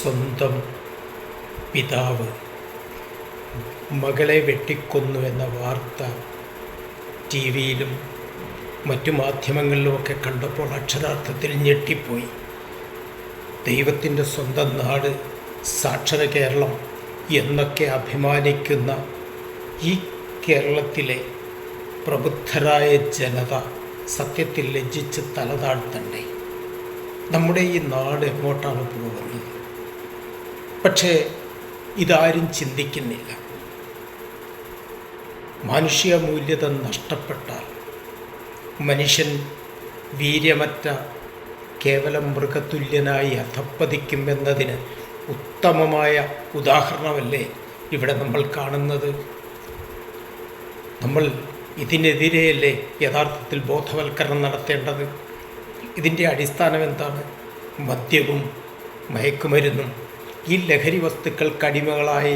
സ്വന്തം പിതാവ് മകളെ വെട്ടിക്കൊന്നു എന്ന വാർത്ത ടി വിയിലും മറ്റു മാധ്യമങ്ങളിലുമൊക്കെ കണ്ടപ്പോൾ അക്ഷരാർത്ഥത്തിൽ ഞെട്ടിപ്പോയി. ദൈവത്തിൻ്റെ സ്വന്തം നാട്, സാക്ഷര കേരളം എന്നൊക്കെ അഭിമാനിക്കുന്ന ഈ കേരളത്തിലെ പ്രബുദ്ധരായ ജനത സത്യത്തിൽ ലജ്ജിച്ച് തലതാഴ്ത്തണ്ടേ? നമ്മുടെ ഈ നാട് എങ്ങോട്ടാണ് പോകുന്നത്? പക്ഷേ ഇതാരും ചിന്തിക്കുന്നില്ല. മാനുഷിക മൂല്യത നഷ്ടപ്പെട്ടാൽ മനുഷ്യൻ വീര്യമറ്റ കേവലം മൃഗതുല്യനായി അധപ്പതിക്കുമെന്നതിന് ഉത്തമമായ ഉദാഹരണമല്ലേ ഇവിടെ നമ്മൾ കാണുന്നത്? നമ്മൾ ഇതിനെതിരെയല്ലേ യഥാർത്ഥത്തിൽ ബോധവൽക്കരണം നടത്തേണ്ടത്? ഇതിൻ്റെ അടിസ്ഥാനം എന്താണ്? മദ്യവും മയക്കുമരുന്നും ഈ ലഹരി വസ്തുക്കൾക്ക് അടിമകളായി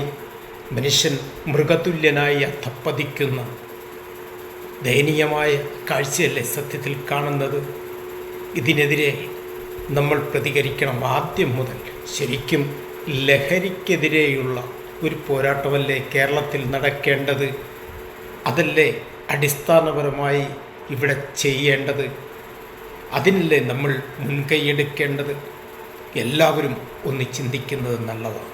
മനുഷ്യൻ മൃഗതുല്യനായി അധപ്പതിക്കുന്ന ദയനീയമായ കാഴ്ചയല്ലേ സത്യത്തിൽ കാണുന്നത്? ഇതിനെതിരെ നമ്മൾ പ്രതികരിക്കണം. ആദ്യം മുതൽ ശരിക്കും ലഹരിക്കെതിരെയുള്ള ഒരു പോരാട്ടമല്ലേ കേരളത്തിൽ നടക്കേണ്ടത്? അതല്ലേ അടിസ്ഥാനപരമായി ഇവിടെ ചെയ്യേണ്ടത്? അതിനല്ലേ നമ്മൾ മുൻകൈയെടുക്കേണ്ടത്? എല്ലാവരും ഒന്ന് ചിന്തിക്കുന്നത് നല്ലതാണ്.